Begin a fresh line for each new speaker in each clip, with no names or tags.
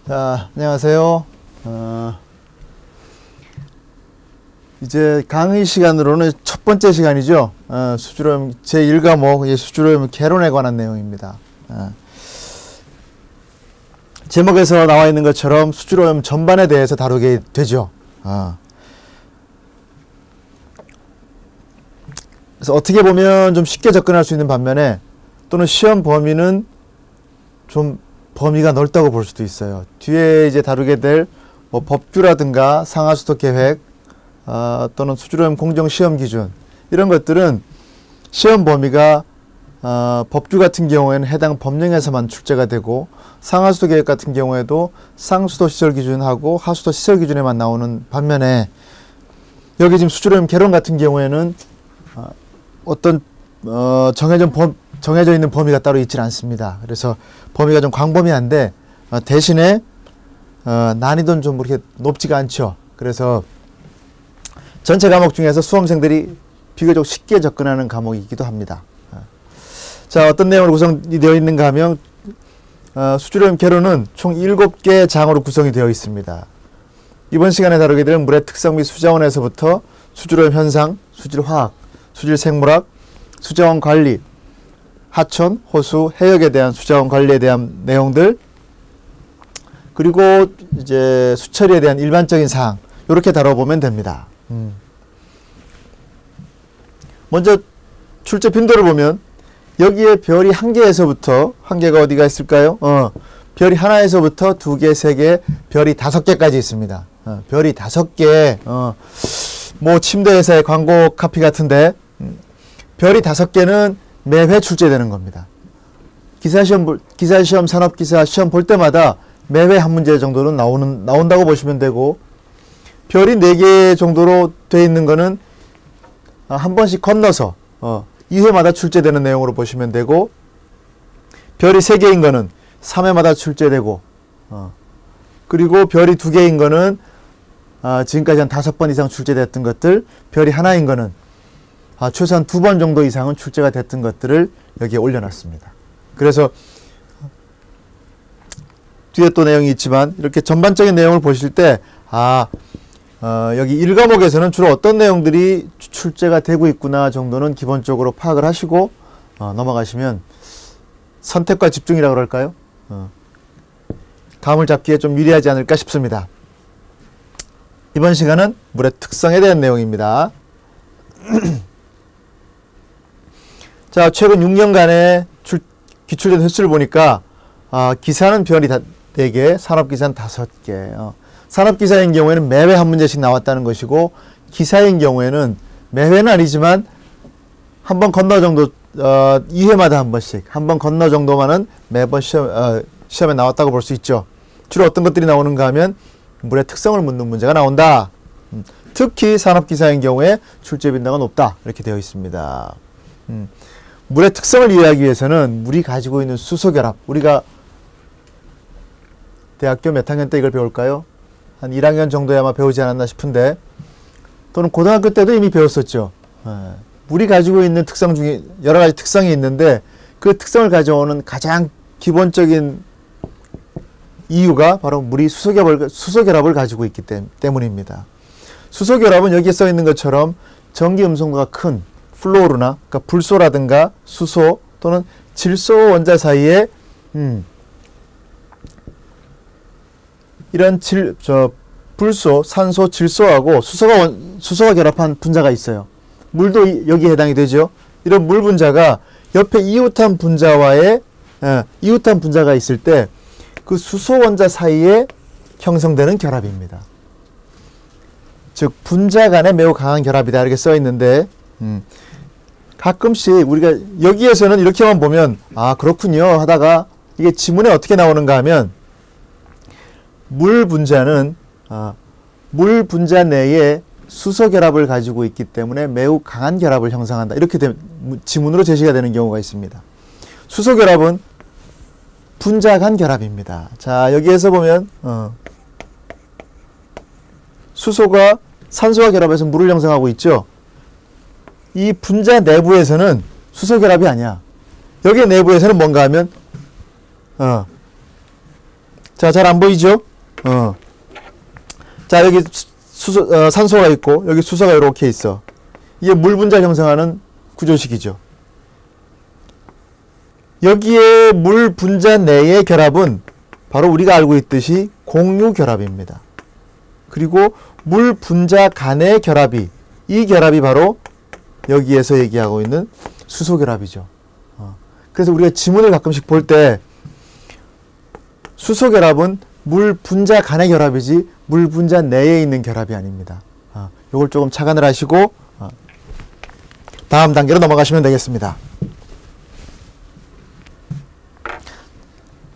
자, 안녕하세요. 이제 강의 시간으로는 첫 번째 시간이죠. 수주로염 제1과목 수주로염 개론에 관한 내용입니다. 제목에서 나와 있는 것처럼 수주로염 전반에 대해서 다루게 되죠. 그래서 어떻게 보면 좀 쉽게 접근할 수 있는 반면에 또는 시험 범위는 좀 범위가 넓다고 볼 수도 있어요. 뒤에 이제 다루게 될 뭐 법규라든가 상하수도 계획 또는 수주로염 공정 시험 기준 이런 것들은 시험 범위가 법규 같은 경우에는 해당 법령에서만 출제가 되고 상하수도 계획 같은 경우에도 상수도 시설 기준하고 하수도 시설 기준에만 나오는 반면에 여기 지금 수주로염 개론 같은 경우에는 어떤 정해져 있는 범위가 따로 있지는 않습니다. 그래서 범위가 좀 광범위한데 대신에 난이도는 좀 그렇게 높지가 않죠. 그래서 전체 과목 중에서 수험생들이 비교적 쉽게 접근하는 과목이기도 합니다. 자, 어떤 내용으로 구성이 되어 있는가 하면 수주로염 개론은 총 7개 장으로 구성이 되어 있습니다. 이번 시간에 다루게 될 물의 특성 및 수자원에서부터 수주로염 현상, 수질화학, 수질생물학, 수자원 관리, 하천, 호수, 해역에 대한 수자원 관리에 대한 내용들, 그리고 이제 수처리에 대한 일반적인 사항, 이렇게 다뤄보면 됩니다. 먼저 출제 빈도를 보면 여기에 별이 1개에서부터, 1개가 어디가 있을까요? 별이 하나에서부터 2개, 3개, 별이 5개까지 있습니다. 별이 5개, 뭐 침대 회사의 광고 카피 같은데, 별이 5개는 매회 출제되는 겁니다. 기사시험, 산업기사 시험 볼 때마다 매회 한 문제 정도는 나온다고 보시면 되고, 별이 4개 정도로 되어 있는 거는 한 번씩 건너서 2회마다 출제되는 내용으로 보시면 되고, 별이 3개인 거는 3회마다 출제되고, 그리고 별이 2개인 거는 지금까지 한 5번 이상 출제됐던 것들, 별이 하나인 거는 최소한 2번 정도 이상은 출제가 됐던 것들을 여기에 올려놨습니다. 그래서 뒤에 또 내용이 있지만 이렇게 전반적인 내용을 보실 때 여기 1과목에서는 주로 어떤 내용들이 출제가 되고 있구나 정도는 기본적으로 파악을 하시고 넘어가시면 선택과 집중이라고 그럴까요? 감을 잡기에 좀 유리하지 않을까 싶습니다. 이번 시간은 물의 특성에 대한 내용입니다. 자, 최근 6년간의 기출된 횟수를 보니까 기사는 별이 4개, 산업기사는 5개. 산업기사인 경우에는 매회 한 문제씩 나왔다는 것이고, 기사인 경우에는 매회는 아니지만 한 번 건너 정도, 2회마다 한 번씩, 한 번 건너 정도만은 매번 시험에 나왔다고 볼 수 있죠. 주로 어떤 것들이 나오는가 하면 물의 특성을 묻는 문제가 나온다. 특히 산업기사인 경우에 출제 빈도가 높다. 이렇게 되어 있습니다. 물의 특성을 이해하기 위해서는 물이 가지고 있는 수소결합, 우리가 대학교 몇 학년 때 이걸 배울까요? 한 1학년 정도에 아마 배우지 않았나 싶은데, 또는 고등학교 때도 이미 배웠었죠. 물이 가지고 있는 특성 중에 여러 가지 특성이 있는데, 그 특성을 가져오는 가장 기본적인 이유가 바로 물이 수소결합을 가지고 있기 때문입니다. 수소결합은 여기에 써 있는 것처럼 전기 음성도가 큰 플로르나, 그러니까 불소라든가 수소 또는 질소 원자 사이에 이런 불소, 산소, 질소하고 수소가 결합한 분자가 있어요. 물도 여기에 해당이 되죠. 이런 물 분자가 옆에 이웃한 분자와의 이웃한 분자가 있을 때 그 수소 원자 사이에 형성되는 결합입니다. 즉 분자 간에 매우 강한 결합이다 이렇게 써 있는데, 가끔씩 우리가 여기에서는 이렇게만 보면 그렇군요 하다가 이게 지문에 어떻게 나오는가 하면 물 분자는 물 분자 내에 수소 결합을 가지고 있기 때문에 매우 강한 결합을 형성한다. 이렇게 지문으로 제시가 되는 경우가 있습니다. 수소 결합은 분자 간 결합입니다. 자, 여기에서 보면 수소가 산소와 결합해서 물을 형성하고 있죠. 이 분자 내부에서는 수소 결합이 아니야. 여기 내부에서는 뭔가 하면 자, 잘 안 보이죠? 자, 여기 산소가 있고 여기 수소가 이렇게 있어. 이게 물 분자를 형성하는 구조식이죠. 여기에 물 분자 내의 결합은 바로 우리가 알고 있듯이 공유 결합입니다. 그리고 물 분자 간의 결합이, 이 결합이 바로 여기에서 얘기하고 있는 수소 결합이죠. 그래서 우리가 지문을 가끔씩 볼 때 수소 결합은 물 분자 간의 결합이지 물 분자 내에 있는 결합이 아닙니다. 요걸 조금 착안을 하시고 다음 단계로 넘어가시면 되겠습니다.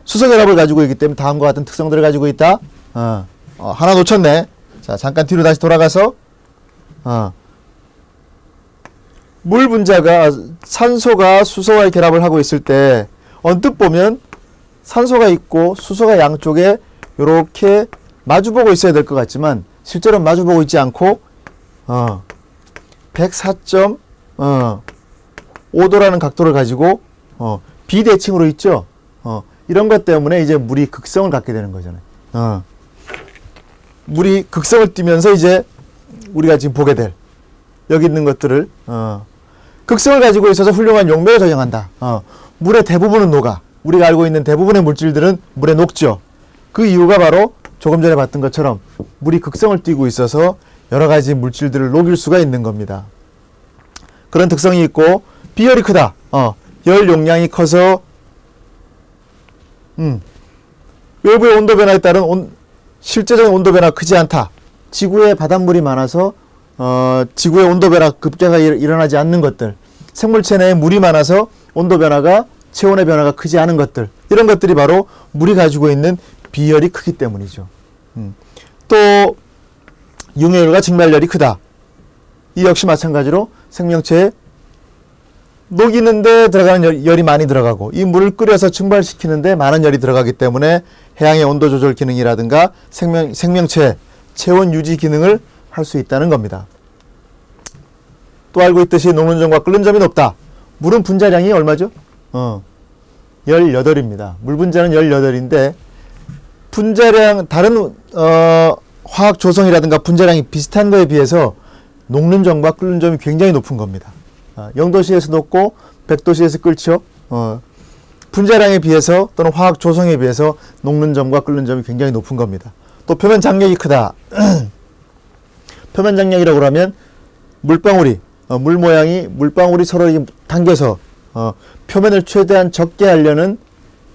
수소 결합을 가지고 있기 때문에 다음과 같은 특성들을 가지고 있다. 하나 놓쳤네. 자, 잠깐 뒤로 다시 돌아가서 물 분자가 산소가 수소와의 결합을 하고 있을 때 언뜻 보면 산소가 있고 수소가 양쪽에 이렇게 마주보고 있어야 될 것 같지만 실제로는 마주보고 있지 않고 104.5도라는 각도를 가지고 비대칭으로 있죠. 이런 것 때문에 이제 물이 극성을 갖게 되는 거잖아요. 물이 극성을 띠면서 이제 우리가 지금 보게 될 여기 있는 것들을 극성을 가지고 있어서 훌륭한 용매를 저장한다. 물의 대부분은 녹아. 우리가 알고 있는 대부분의 물질들은 물에 녹죠. 그 이유가 바로 조금 전에 봤던 것처럼 물이 극성을 띠고 있어서 여러 가지 물질들을 녹일 수가 있는 겁니다. 그런 특성이 있고 비열이 크다. 열 용량이 커서 외부의 온도 변화에 따른 실제적인 온도 변화가 크지 않다. 지구에 바닷물이 많아서 지구의 온도 변화 급격하게 일어나지 않는 것들, 생물체 내에 물이 많아서 온도 변화가 체온의 변화가 크지 않은 것들, 이런 것들이 바로 물이 가지고 있는 비열이 크기 때문이죠. 또 융해열과 증발열이 크다. 이 역시 마찬가지로 생명체에 녹이는데 들어가는 열이 많이 들어가고 이 물을 끓여서 증발시키는데 많은 열이 들어가기 때문에 해양의 온도 조절 기능이라든가 생명체의 체온 유지 기능을 할 수 있다는 겁니다. 또 알고 있듯이 녹는 점과 끓는 점이 높다. 물은 분자량이 얼마죠? 18입니다. 물 분자는 18인데 분자량, 다른 화학 조성이라든가 분자량이 비슷한 거에 비해서 녹는 점과 끓는 점이 굉장히 높은 겁니다. 0도씨에서 녹고 100도씨에서 끓죠. 분자량에 비해서 또는 화학 조성에 비해서 녹는 점과 끓는 점이 굉장히 높은 겁니다. 또 표면 장력이 크다. 표면 장력이라고 하면 물방울이 물 모양이 물방울이 서로 당겨서 표면을 최대한 적게 하려는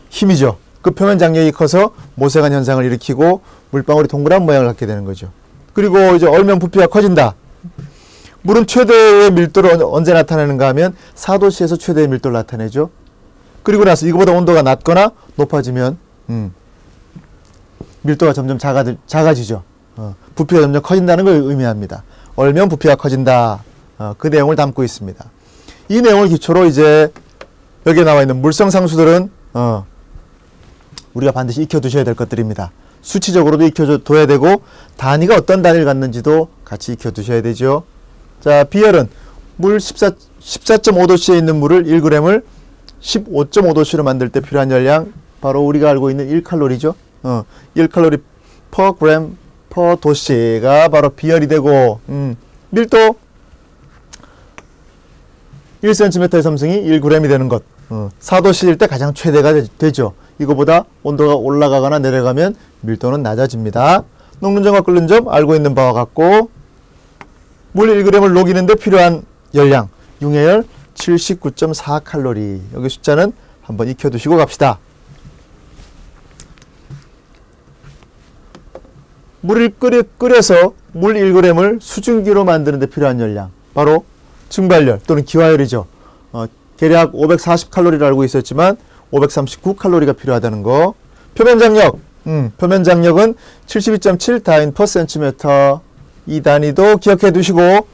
힘이죠. 그 표면 장력이 커서 모세관 현상을 일으키고 물방울이 동그란 모양을 갖게 되는 거죠. 그리고 이제 얼면 부피가 커진다. 물은 최대의 밀도를 언제 나타내는가 하면 4도씨에서 최대의 밀도를 나타내죠. 그리고 나서 이거보다 온도가 낮거나 높아지면 밀도가 점점 작아지죠. 부피가 점점 커진다는 걸 의미합니다. 얼면 부피가 커진다. 그 내용을 담고 있습니다. 이 내용을 기초로 이제 여기에 나와 있는 물성 상수들은 우리가 반드시 익혀두셔야 될 것들입니다. 수치적으로도 익혀둬야 되고 단위가 어떤 단위를 갖는지도 같이 익혀두셔야 되죠. 자, 비열은 물 14.5도씨에 있는 물을 1g을 15.5도씨로 만들 때 필요한 열량, 바로 우리가 알고 있는 1칼로리죠. 1칼로리 per gram per 도씨가 바로 비열이 되고 밀도 1cm의 섬승이 1g이 되는 것. 4도씨일 때 가장 최대가 되죠. 이거보다 온도가 올라가거나 내려가면 밀도는 낮아집니다. 녹는 점과 끓는 점 알고 있는 바와 같고 물 1g을 녹이는데 필요한 열량, 융해열 79.4칼로리. 여기 숫자는 한번 익혀두시고 갑시다. 물을 끓여서 물 1g을 수증기로 만드는 데 필요한 열량, 바로 증발열 또는 기화열이죠. 대략 540칼로리를 알고 있었지만 539칼로리가 필요하다는 거. 표면 장력, 표면 장력은 72.7 다인 per cm. 이 단위도 기억해 두시고